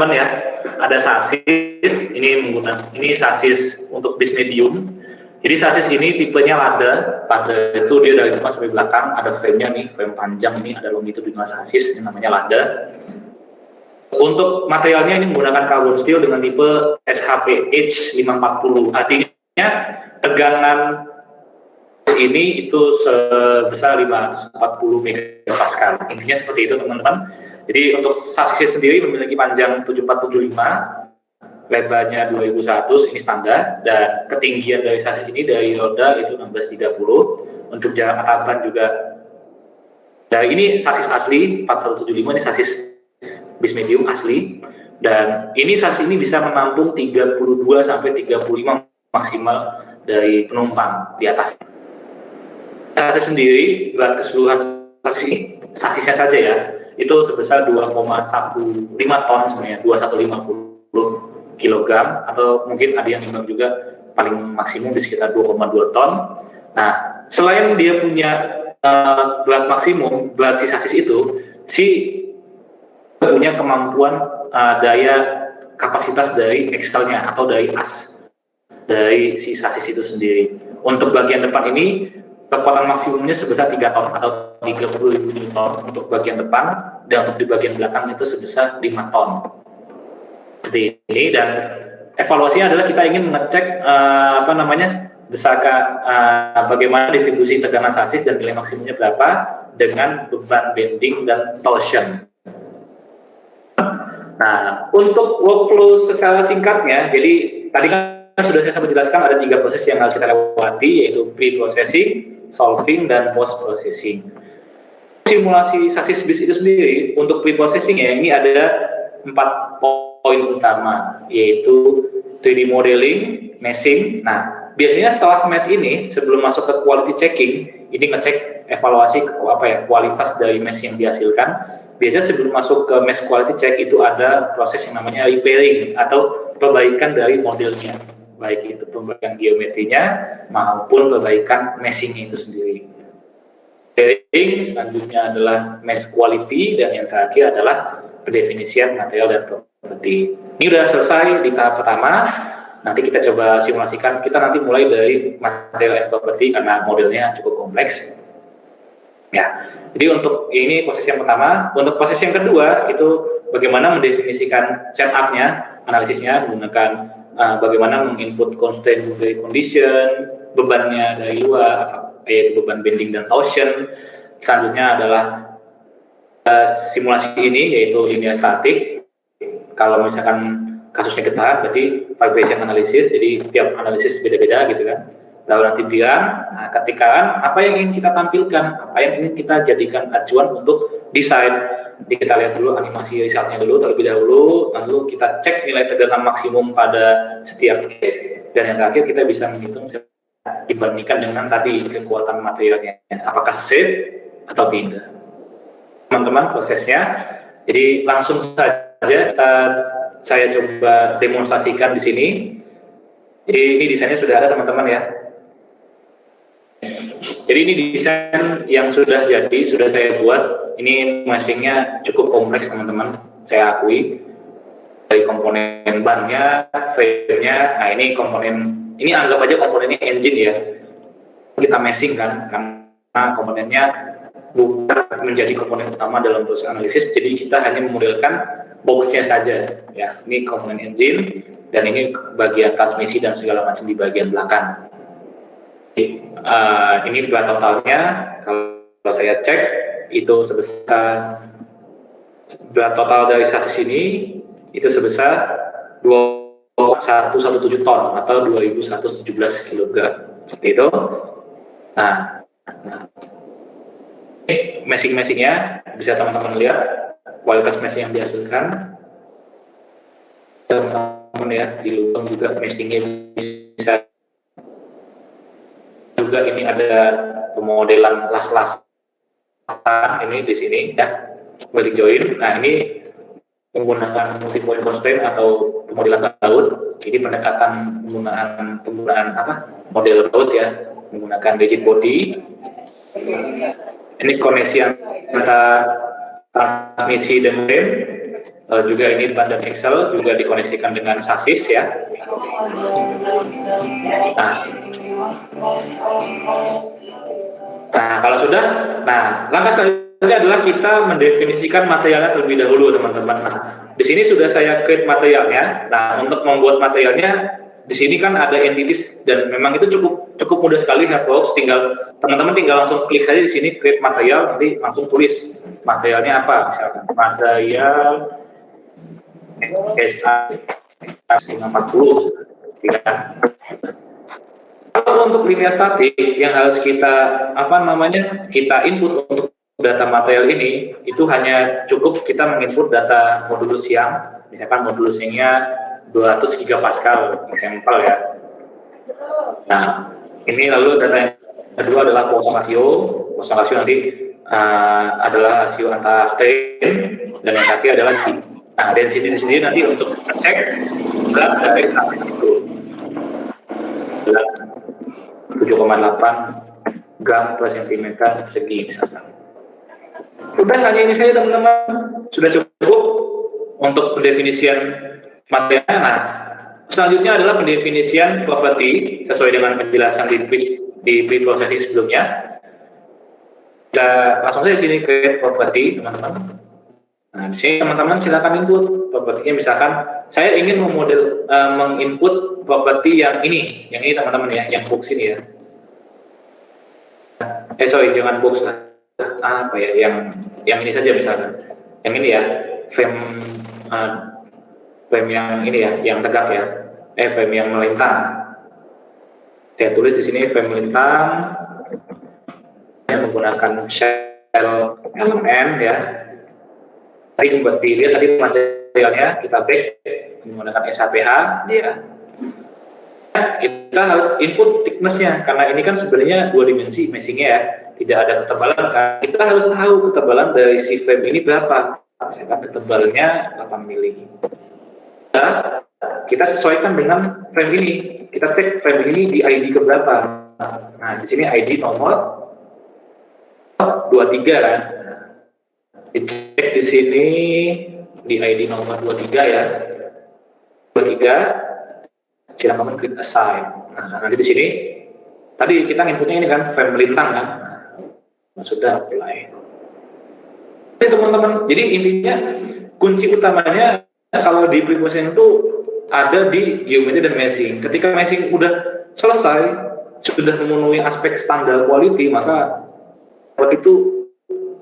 teman-teman ya, ada sasis, ini sasis untuk bis medium. Jadi sasis ini tipenya lada itu dia dari depan sampai belakang, ada frame-nya nih, frame panjang ini, ada longitudinal sasis, ini namanya lada. Untuk materialnya ini menggunakan carbon steel dengan tipe SHP H540, artinya tegangan ini itu sebesar 540 megapascal. Intinya seperti itu teman-teman. Jadi untuk sasisnya sendiri memiliki panjang 7475, lebarnya 2100, ini standar, dan ketinggian dari sasis ini dari roda itu 1630. Untuk jarak atapan juga, dari ini sasis asli 4175, ini sasis bis medium asli, dan ini sasis ini bisa menampung 32 sampai 35 maksimal dari penumpang di atas. Sasis sendiri, berat keseluruhan sasis ini, sasisnya saja ya, itu sebesar 2,15 ton sebenarnya, 2150 kg, atau mungkin ada yang nimbang juga paling maksimum di sekitar 2,2 ton. Nah, selain dia punya berat maksimum, berat si sasis itu, punya kemampuan daya kapasitas dari axle-nya atau dari as dari si sasis itu sendiri. Untuk bagian depan ini kekuatan maksimumnya sebesar 3 ton atau 30.000 Newton untuk bagian depan, dan untuk di bagian belakang itu sebesar 5 ton. Seperti ini, dan evaluasinya adalah kita ingin mengecek bagaimana distribusi tegangan sasis dan nilai maksimumnya berapa dengan beban bending dan torsion. Nah, untuk workflow secara singkatnya, jadi tadi kan sudah saya sempat jelaskan ada 3 proses yang harus kita lewati, yaitu pre-processing, solving, dan post-processing. Simulasi sasis bis itu sendiri, untuk pre-processing ya, ini ada 4 poin utama, yaitu 3D modeling, meshing. Nah, biasanya setelah mesh ini, sebelum masuk ke quality checking, ini ngecek evaluasi kualitas dari mesh yang dihasilkan. Biasanya sebelum masuk ke mesh quality check itu ada proses yang namanya repairing atau perbaikan dari modelnya, baik itu perbaikan geometrinya maupun perbaikan meshing itu sendiri. Repairing selanjutnya adalah mesh quality, dan yang terakhir adalah pendefinisian material dan property. Ini sudah selesai di tahap pertama. Nanti kita coba simulasikan. Kita nanti mulai dari material and property karena modelnya cukup kompleks. Ya, jadi untuk ini proses yang pertama. Untuk proses yang kedua itu bagaimana mendefinisikan setup-nya, analisisnya menggunakan bagaimana menginput constraint boundary condition, bebannya dari luar, yaitu beban bending dan torsion. Selanjutnya adalah simulasi ini yaitu linear static. Kalau misalkan kasusnya getaran berarti vibration analysis, jadi tiap analisis beda-beda gitu kan. Lalu nanti bilang, ketika apa yang ingin kita tampilkan, apa yang ingin kita jadikan acuan untuk desain. Jadi kita lihat dulu animasi resultnya dulu terlebih dahulu, lalu kita cek nilai tegangan maksimum pada setiap case, dan yang terakhir kita bisa menghitung dibandingkan dengan tadi kekuatan materialnya, apakah safe atau tidak. Teman-teman prosesnya, jadi langsung saja saya coba demonstrasikan di sini. Jadi ini desainnya sudah ada teman-teman ya. Jadi ini desain yang sudah jadi, sudah saya buat. Ini meshingnya cukup kompleks teman-teman, saya akui. Dari komponen bannya, frame-nya, nah ini komponen, ini anggap aja komponennya engine ya. Kita meshing kan, karena komponennya bukan menjadi komponen utama dalam proses analisis, jadi kita hanya memodelkan box-nya saja. Ya, ini komponen engine, dan ini bagian transmisi dan segala macam di bagian belakang. Ini berat totalnya, kalau saya cek itu sebesar berat total dari sasis ini itu sebesar 2117 ton atau 2117 kg seperti itu. Nah ini meshing-meshingnya bisa teman-teman lihat kualitas meshing yang dihasilkan. Teman-teman ya, di lubang juga meshingnya bisa. Juga ini ada pemodelan las-las ini di sini ya, balik join. Nah ini menggunakan multi point constraint atau pemodelan laut. Jadi pendekatan penggunaan model laut ya, menggunakan rigid body. Ini koneksi antara transmisi dan frame. juga ini ban dan Excel juga dikoneksikan dengan sasis ya. Nah, kalau sudah, langkah selanjutnya adalah kita mendefinisikan materialnya terlebih dahulu, teman-teman. Nah, di sini sudah saya create materialnya. Nah, untuk membuat materialnya, di sini kan ada entities dan memang itu cukup mudah sekali Helpbox. Teman-teman tinggal langsung klik aja di sini create material, nanti langsung tulis materialnya apa, misalkan material SA540. Kalau untuk linear statik yang harus kita kita input untuk data material ini itu hanya cukup kita menginput data modulus yang misalkan modulusnya 200 gigapascal sampel ya. Nah, ini lalu data yang kedua adalah Poisson ratio. Poisson ratio nanti adalah rasio antara strain dan yang terakhir adalah G. Nah, density sendiri nanti untuk cek berat dari statis itu 7,8 gram per sentimeter persegi misalkan. Udah hanya ini saja teman-teman, sudah cukup untuk pendefinisian material. Nah, selanjutnya adalah pendefinisian properti sesuai dengan penjelasan di pre-processing sebelumnya. Kita langsung saja sini create property teman-teman. Nah, di sini teman-teman silakan input propertinya, misalkan saya ingin menginput properti yang ini teman-teman ya, yang box ini ya. Jangan box lah. Apa ya, yang ini saja misalkan. Yang ini ya, frame yang ini ya, yang tegak ya. Frame yang melintang. Saya tulis di sini frame melintang yang menggunakan shell elemen ya. Tadi buat dilihat tadi materialnya kita back menggunakan SAPH ya. Kita harus input thickness-nya karena ini kan sebenarnya 2 dimensi meshing-nya ya, tidak ada ketebalan kan. Kita harus tahu ketebalan dari si frame ini berapa. Misalkan ketebalannya 8 mili. Nah, kita sesuaikan dengan frame ini. Kita tag frame ini di ID ke berapa. Nah, di sini ID nomor 23 kan. Dicek di sini di ID nomor 23 ya. 23. Silakan klik assign. Nah, nanti di sini tadi kita inputnya ini kan frame melintang kan. Nah, sudah apply. Oke teman-teman, jadi intinya kunci utamanya kalau di pre-processing itu ada di geometri dan meshing. Ketika meshing udah selesai, sudah memenuhi aspek standar quality, maka itu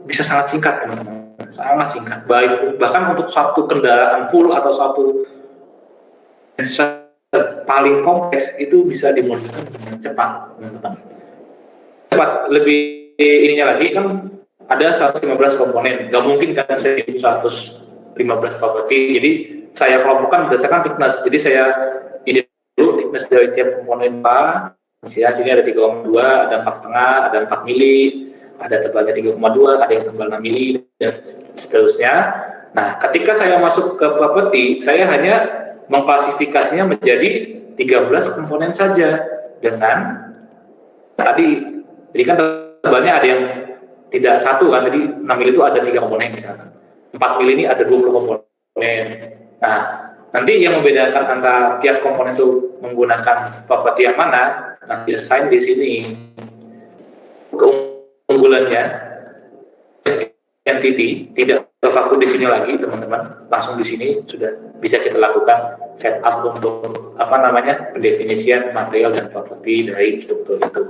bisa sangat singkat teman-teman, sangat singkat. Baik bahkan untuk satu kendaraan full atau satu paling kompleks itu bisa dimodifikasi dengan cepat teman-teman. Cepat lebih ininya lagi kan ada 115 komponen, nggak mungkin kan saya 115 properti. Jadi saya kelompokkan berdasarkan thickness. Jadi saya ini dulu thickness dari tiap komponen apa. Ya, ini ada 3,2, ada 4,5, ada 4 mili, ada tebalnya 3,2, ada yang tebal 6 mili dan seterusnya. Nah, ketika saya masuk ke properti, saya hanya mengklasifikasinya menjadi 13 komponen saja dengan tadi, jadi kan tebalnya ada yang tidak satu kan, jadi 6 mili itu ada 3 komponen misalkan, 4 mili ini ada 20 komponen. Nah, nanti yang membedakan antara tiap komponen itu menggunakan properti yang mana, nanti assign di sini. Keunggulannya entity tidak terpaku di sini lagi teman-teman, langsung di sini sudah bisa kita lakukan setup untuk pendefinisian material dan properti dari struktur itu.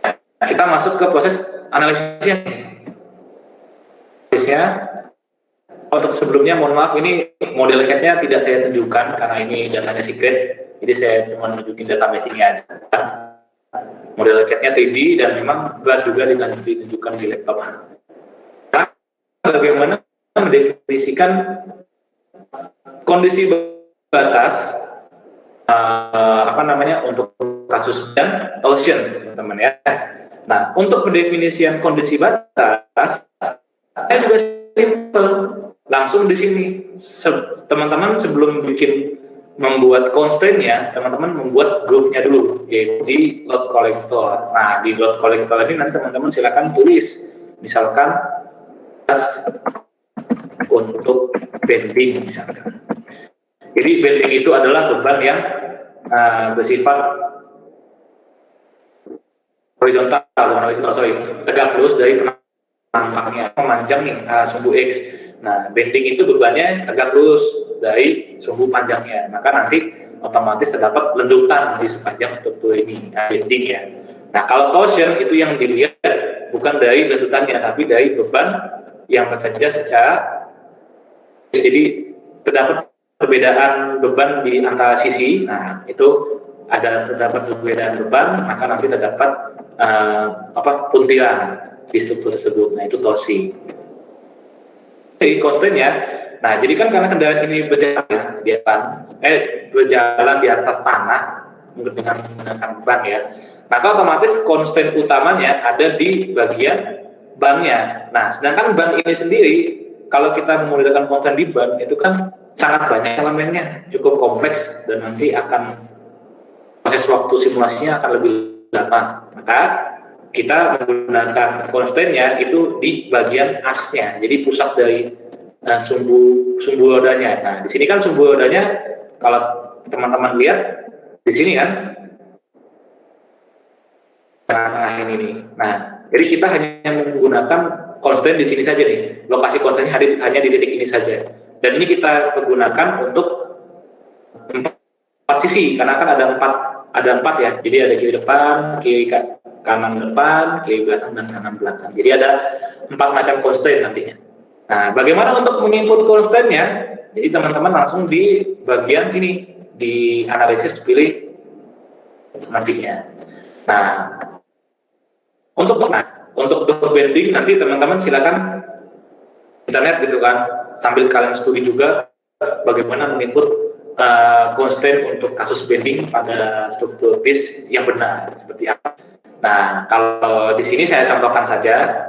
Nah, kita masuk ke proses analisisnya. Untuk sebelumnya mohon maaf, ini model CAD-nya tidak saya tunjukkan karena ini datanya secret, jadi saya cuma nunjukin data meshing-nya aja. Model CAD-nya 3D dan memang berat juga ditunjukkan di laptop. Nah, bagaimana mendefinisikan kondisi batas untuk kasus dan torsion teman-teman ya. Nah, untuk pendefinisian kondisi batas saya juga simple, langsung di sini teman-teman sebelum membuat constraint-nya, teman-teman membuat grupnya dulu, yaitu di load collector. Nah, di load collector ini nanti teman-teman silakan tulis, misalkan untuk bending misalkan. Jadi bending itu adalah beban yang bersifat horizontal, tegak lurus dari penangkapnya, memanjang nih sumbu X. Nah, bending itu bebannya tegak lurus dari sumbu panjangnya, maka nanti otomatis terdapat lendutan di sepanjang struktur ini, bending ya. Nah, kalau torsion itu yang dilihat bukan dari lendutannya, tapi dari beban yang bekerja secara, jadi terdapat perbedaan beban di antara sisi. Nah, itu terdapat perbedaan beban, maka nanti terdapat puntiran di struktur tersebut. Nah, itu torsi. Jadi constraint-nya, nah jadi kan karena kendaraan ini berjalan di atas tanah dengan menggunakan ban ya, maka otomatis constraint utamanya ada di bagian bannya. Nah, sedangkan ban ini sendiri, kalau kita menggunakan constraint di ban itu kan sangat banyak elemennya, cukup kompleks, dan nanti akan proses waktu simulasinya akan lebih lama. Maka kita menggunakan constraint-nya itu di bagian asnya, jadi pusat dari sumbu rodanya. Nah, di sini kan sumbu rodanya, kalau teman-teman lihat di sini kan, tengah ini nih. Nah, jadi kita hanya menggunakan constraint di sini saja nih, lokasi constraint-nya hanya di titik ini saja. Dan ini kita pergunakan untuk 4 sisi, karena kan ada empat ya. Jadi ada kiri depan, kiri kanan depan, kiri belakang, dan kanan belakang. Jadi ada 4 macam constraint nantinya. Nah, bagaimana untuk menginput constraint-nya? Jadi teman-teman langsung di bagian ini, di analisis pilih nantinya. Nah, untuk bending nanti teman-teman silakan internet gitu kan, sambil kalian studi juga bagaimana menginput constraint untuk kasus bending pada struktur bis yang benar seperti apa. Nah, kalau di sini saya contohkan saja.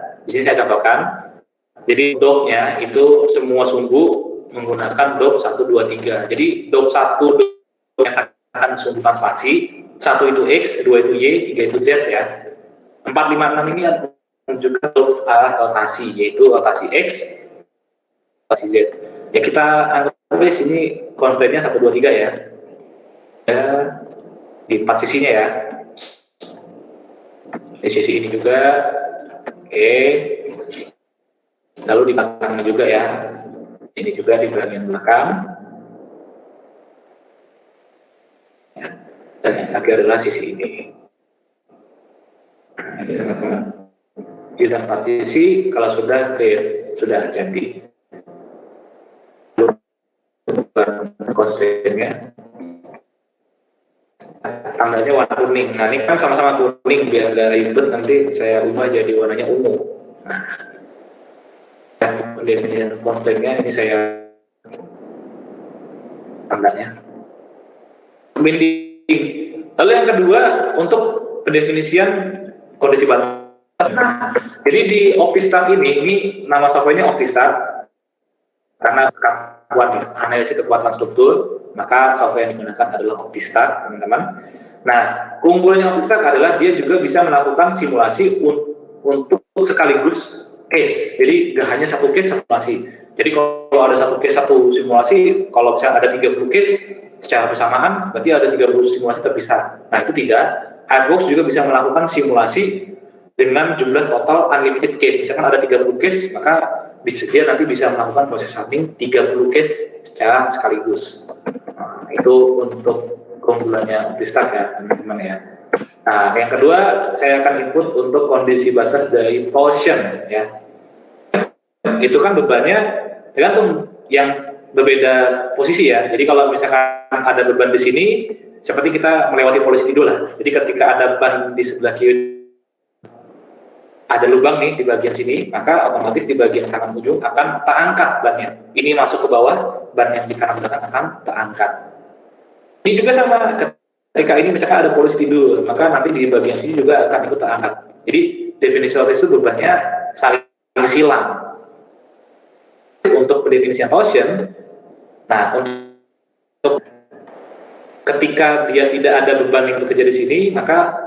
Jadi dove-nya itu semua sumbu menggunakan dove 1, 2, 3. Jadi dove 1 menyatakan sumbu translasi, 1 itu X, 2 itu Y, 3 itu Z ya. 4, 5, 6 ini menunjukkan dove arah rotasi, yaitu rotasi X, rotasi Z. Ya kita anggap di sini constraint-nya 1, 2, 3 ya. Di 4 sisinya ya. Di sisi ini juga. Oke. Lalu di belakangnya juga ya. Ini juga di bagian belakang. Dan yang terakhir adalah sisi ini. Nah, ini teman-teman. Di 4 sisi kalau sudah clear, sudah jadi. Constraint-nya tandanya warna kuning. Nah, ini kan sama-sama kuning, biar gak ribet nanti saya ubah jadi warnanya ungu. Nah, definisi constraint-nya ini saya tandanya bending. Lalu yang kedua untuk pendefinisian kondisi batas. Nah, jadi di OptiStart ini nama software-nya OptiStart karena analisis kekuatan struktur, maka software yang digunakan adalah OptiStart, teman-teman. Nah, keunggulannya OptiStart adalah dia juga bisa melakukan simulasi untuk sekaligus case. Jadi nggak hanya satu case simulasi. Jadi kalau ada satu case satu simulasi, kalau misalnya ada 30 case secara bersamaan, berarti ada 30 simulasi terpisah. Nah, itu tidak. Hardbox juga bisa melakukan simulasi dengan jumlah total unlimited case. Misalkan ada 30 case, maka dia nanti bisa melakukan proses running 30 case secara sekaligus. Nah, itu untuk keunggulannya OptiStart ya, teman-teman ya. Nah, yang kedua saya akan input untuk kondisi batas dari torsion ya. Itu kan bebannya tergantung yang berbeda posisi ya. Jadi kalau misalkan ada beban di sini, seperti kita melewati polisi tidur lah. Jadi ketika ada ban di sebelah kiri, ada lubang nih di bagian sini, maka otomatis di bagian kanan ujung akan terangkat bannya. Ini masuk ke bawah, ban yang di kanan belakang akan terangkat. Ini juga sama, ketika ini misalkan ada polisi tidur, maka nanti di bagian sini juga akan ikut terangkat. Jadi definisi itu bebannya saling silang. Untuk pendefinisian torsion, nah untuk ketika dia tidak ada beban yang bekerja di sini, maka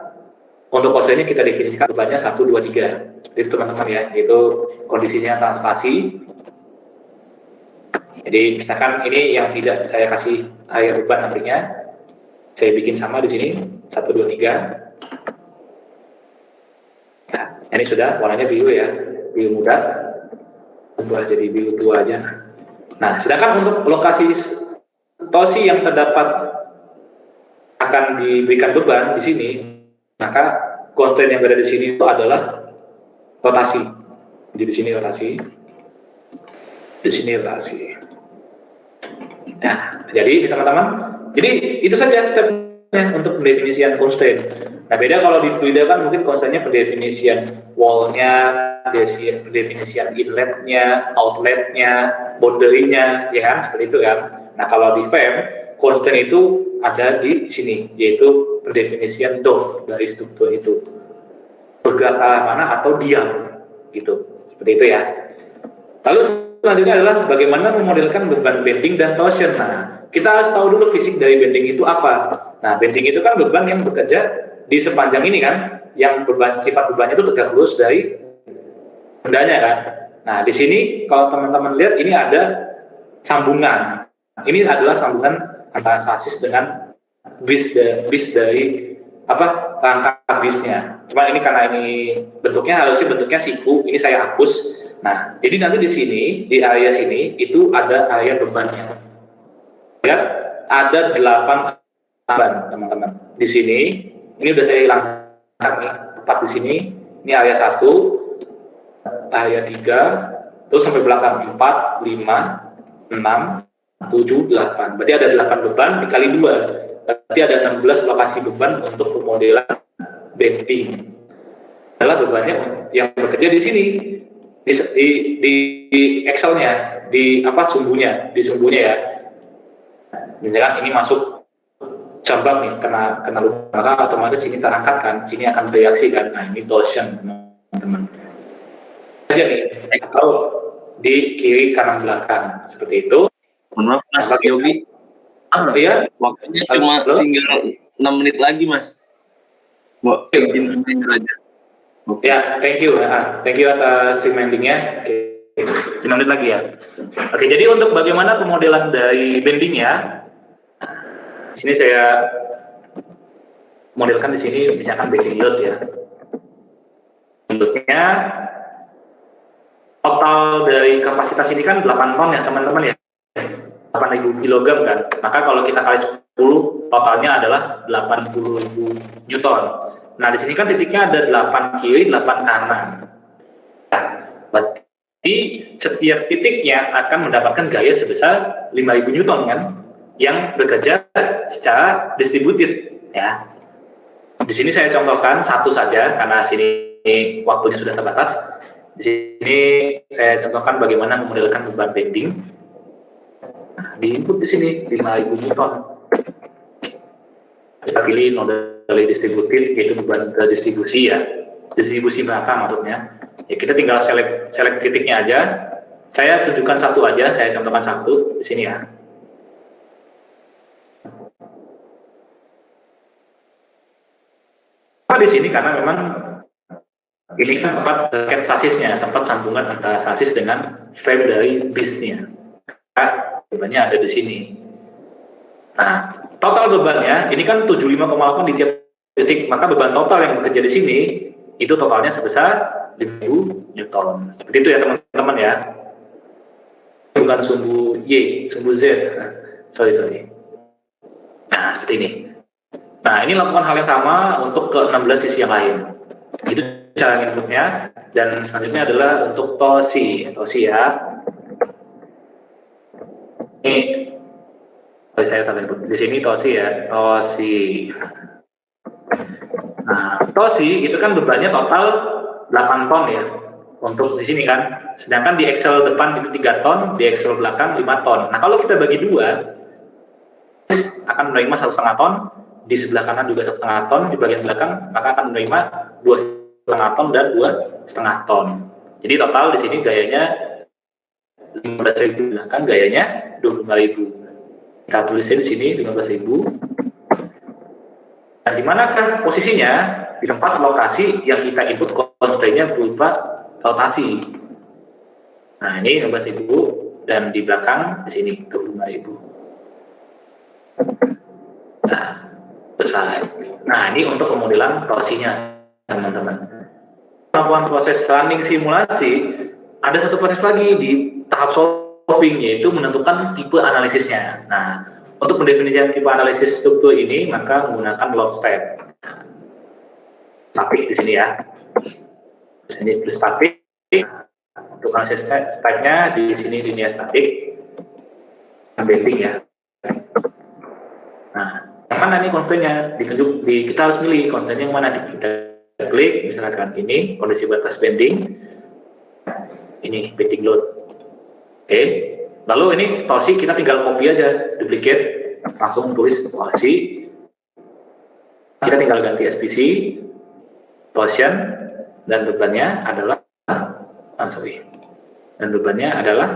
untuk torsionnya kita definisikan bebannya 1, 2, 3. Jadi teman-teman ya, itu kondisinya translasi, Jadi misalkan ini yang tidak saya kasih area beban nantinya, saya bikin sama di sini 1, 2, 3. Nah, ini sudah warnanya biru ya, biru muda, ubah jadi biru tua aja. Nah, sedangkan untuk lokasi tosi yang terdapat akan diberikan beban di sini, maka constraint yang berada di sini itu adalah rotasi. Jadi di sini rotasi, di sini rotasi. Nah, jadi teman-teman, jadi itu saja stepnya untuk pendefinisian constraint. Nah, beda kalau di fluida kan mungkin constraintnya pendefinisian wall-nya, pendefinisian inlet-nya, outlet-nya, boundary-nya, ya kan, seperti itu kan. Nah, kalau di FEM, constraint itu ada di sini, yaitu pendefinisian DOF dari struktur itu. Bergerak ke arah mana atau diam, gitu. Seperti itu ya. Lalu selanjutnya adalah bagaimana memodelkan beban bending dan torsion. Nah, kita harus tahu dulu fisik dari bending itu apa. Nah, bending itu kan beban yang bekerja di sepanjang ini kan, yang beban, sifat bebannya itu tegak lurus dari bendanya kan. Nah, di sini kalau teman-teman lihat ini ada sambungan. Ini adalah sambungan antara sasis dengan bis dari rangka bisnya. Cuma ini karena ini bentuknya harusnya bentuknya siku, ini saya hapus. Nah, jadi nanti di sini, di area sini itu ada area bebannya. Ya, ada 8 beban, teman-teman. Di sini, ini udah saya hilangkan nih, tepat di sini. Ini area 1, area 3, terus sampai belakang 4, 5, 6, 7, 8. Berarti ada 8 beban dikali 2. Berarti ada 16 lokasi beban untuk pemodelan bending. Adalah bebannya yang bekerja di sini. Di Excel-nya, di sumbunya ya. Misalkan ini masuk cabang nih, kena luka, maka otomatis ini terangkat kan, sini akan bereaksi kan. Nah, ini torsion, teman-teman. Aja nih, atau di kiri kanan belakang seperti itu. Maaf Mas Yogi. Iya, waktunya cuma tinggal 6 menit lagi Mas. Mau izin aja. Ya, thank you atas remindingnya. Oke, 5 menit lagi ya. Oke, jadi untuk bagaimana pemodelan dari bendingnya, di sini saya modelkan di sini misalkan bending load ya. Loadnya total dari kapasitas ini kan 8 ton ya teman-teman ya, 8.000 kg kan. Maka kalau kita kali 10 totalnya adalah 80.000 Newton. Nah, di sini kan titiknya ada 8 kiri, 8 kanan. Nah, berarti setiap titiknya akan mendapatkan gaya sebesar 5.000 Newton kan, yang bekerja secara distributed ya. Di sini saya contohkan satu saja karena sini waktunya sudah terbatas. Di sini saya contohkan bagaimana memodelkan beban bending. Nah, di input di sini 5.000 Newton. Kita pilih node distributif, yaitu beban terdistribusi ya, distribusi berapa maksudnya ya, kita tinggal select titiknya aja. Saya tunjukkan satu aja, saya contohkan satu di sini ya. Di sini karena memang ini kan tempat bracket sasisnya, tempat sambungan antara sasis dengan frame dari bisnya. Nah, bebannya ada di sini. Nah, total bebannya ini kan 75,8 di tiap titik, maka beban total yang bekerja di sini itu totalnya sebesar 5.000 Newton. Seperti itu ya teman-teman ya. Bukan sumbu Y, sumbu Z. Sorry. Nah, seperti ini. Nah, ini lakukan hal yang sama untuk ke 16 sisi yang lain. Itu cara inputnya. Dan selanjutnya adalah untuk tosi ya. Ini saya salah input. Di sini tosi ya, tosi. Nah, tosi itu kan bebannya total 8 ton ya. Untuk di sini kan. Sedangkan di Excel depan itu 3 ton, di Excel belakang 5 ton. Nah, kalau kita bagi 2 akan menerima 1,5 ton, di sebelah kanan juga 1,5 ton, di bagian belakang maka akan menerima 2,5 ton dan 2,5 ton. Jadi total di sini gayanya 15.000, kan gayanya 25.000. Kita tulisnya di sini 15.000. Nah, di manakah posisinya? Di tempat lokasi yang kita input constraint-nya berupa rotasi. Nah, ini 15.000. dan di belakang di sini 25.000. Nah, selesai. Nah, ini untuk pemodelan torsinya, teman-teman. Melakukan proses running simulasi, ada satu proses lagi di tahap solving, yaitu menentukan tipe analisisnya. Nah, untuk mendefinisikan tipe analisis struktur ini, maka menggunakan load step. Statik di sini ya. Di sini tulis statik. Untuk analisis stepnya di sini linear statik. Bending ya. Nah, yang mana nih constraint-nya? Kita harus milih constraint yang mana. Kita klik, misalkan ini kondisi batas bending. Ini bending load. Oke. Lalu ini torsi kita tinggal copy aja, duplicate, langsung tulis torsi. Kita tinggal ganti SPC, torsion, dan bebannya adalah dan bebannya adalah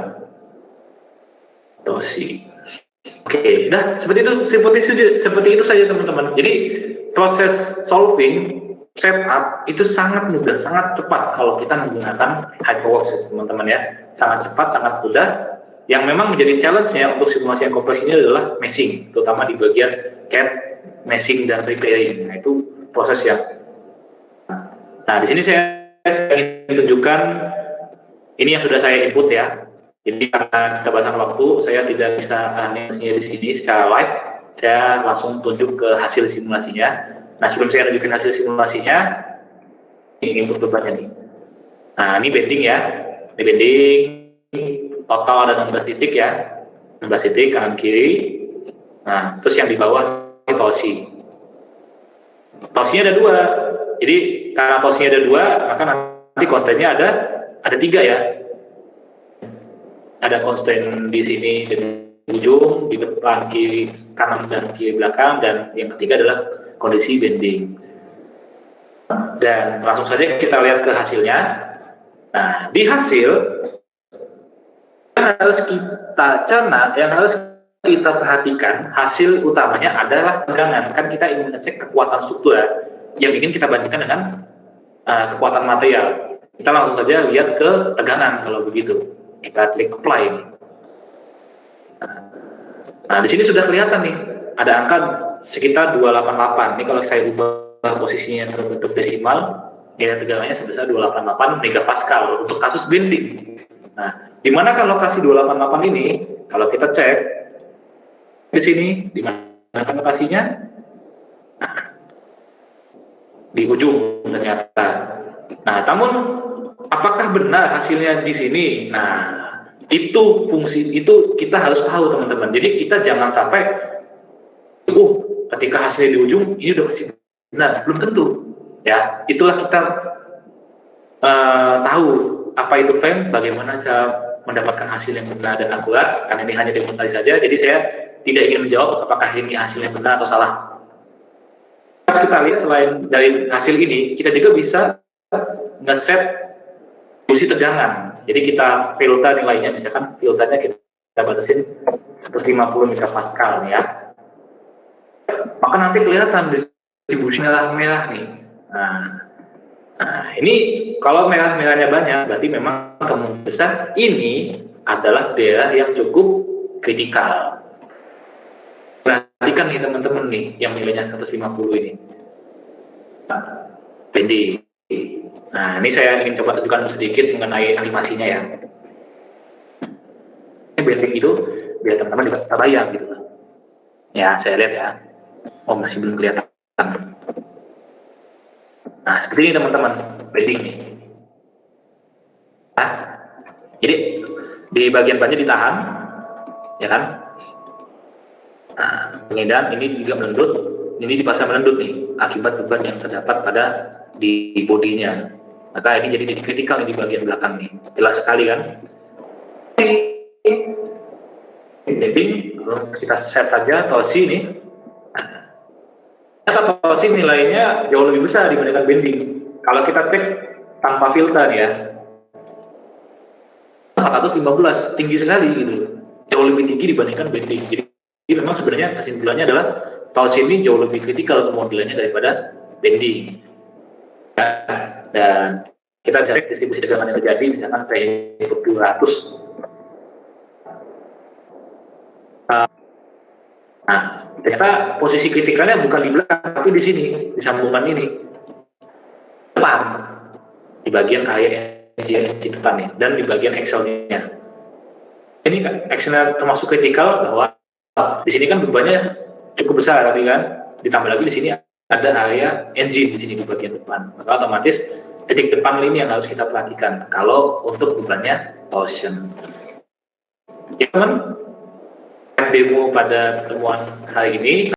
torsi. Oke, dah seperti itu saja teman-teman. Jadi proses solving setup itu sangat mudah, sangat cepat kalau kita menggunakan HyperWorks teman-teman ya. Sangat cepat, sangat mudah. Yang memang menjadi challenge-nya untuk simulasi yang kompleks ini adalah meshing, terutama di bagian CAD, meshing dan repairing. Nah, itu proses yang. Nah, di sini saya ingin tunjukkan ini yang sudah saya input ya. Jadi karena keterbatasan waktu, saya tidak bisa animasinya di sini secara live. Saya langsung tunjuk ke hasil simulasinya. Nah, sebelum saya tunjukin hasil simulasinya, ini input bebannya nih. Nah, ini bending ya. Ini bending. Total ada 16 titik ya, 16 titik kanan kiri. Nah, terus yang di bawah ini torsi. Torsinya ada 2. Jadi karena torsinya ada 2, maka nanti constraint-nya ada 3 ya. Ada constraint di sini di ujung, di depan kiri kanan dan kiri belakang, dan yang ketiga adalah kondisi bending. Dan langsung saja kita lihat ke hasilnya. Nah, di hasil yang harus kita cerna, yang harus kita perhatikan, hasil utamanya adalah tegangan. Kan kita ingin ngecek kekuatan struktur yang ingin kita bandingkan dengan kekuatan material. Kita langsung saja lihat ke tegangan kalau begitu. Kita klik apply. Nah, di sini sudah kelihatan nih, ada angka sekitar 288. Ini kalau saya ubah posisinya terbentuk desimal, nilai tegangannya sebesar 288 megapascal untuk kasus bending. Nah, di mana kan lokasi 288 ini? Kalau kita cek di sini, di mana kan lokasinya? Nah, di ujung ternyata. Nah, namun apakah benar hasilnya di sini? Nah, itu fungsi itu kita harus tahu teman-teman. Jadi kita jangan sampai, ketika hasilnya di ujung ini udah pasti benar, belum tentu. Ya, itulah kita tahu apa itu frame, bagaimana cara mendapatkan hasil yang benar dan akurat. Karena ini hanya demonstrasi saja, jadi saya tidak ingin menjawab apakah ini hasilnya benar atau salah. Kita lihat selain dari hasil ini, kita juga bisa ngeset fungsi tegangan. Jadi kita filter nilainya, misalkan filternya kita batasin 150 megapascal ya. Maka nanti kelihatan distribusi merah-merah nih. Nah, ini kalau merah-merahnya banyak, berarti memang kemungkinan besar ini adalah daerah yang cukup kritikal. Perhatikan nih teman-teman nih, yang nilainya 150 ini. Bending. Nah, ini saya ingin coba tunjukkan sedikit mengenai animasinya ya. Ini bending itu, biar teman-teman juga terbayang gitu. Ya, saya lihat ya. Oh, masih belum kelihatan. Nah, seperti ini teman-teman, bending nih. Nah, jadi di bagian bannya ditahan, ya kan? Nah, pengedan ini juga melendut, ini dipaksa melendut nih, akibat beban yang terdapat pada di bodinya. Maka ini jadi kritikal di bagian belakang nih, jelas sekali kan? Bending, kita set saja torsi ini. Ternyata torsi nilainya jauh lebih besar dibandingkan bending. Kalau kita cek tanpa filter ya, 415, tinggi sekali gitu. Jauh lebih tinggi dibandingkan bending. Jadi memang sebenarnya kesimpulannya adalah torsi ini jauh lebih kritikal modelannya daripada bending. Dan kita cek distribusi tegangan yang terjadi, misalkan kayak 200. Nah, ternyata posisi kritikalnya bukan di belakang, tapi di sini, di sambungan ini, depan, di bagian engine depan nih, dan di bagian axle-nya. Ini kan axle-nya termasuk kritikal bahwa di sini kan bebannya cukup besar tadi kan, ditambah lagi di sini ada area engine di sini di bagian depan, maka otomatis titik depan ini yang harus kita perhatikan kalau untuk bebannya torsion. Ya teman, demo pada pertemuan hari ini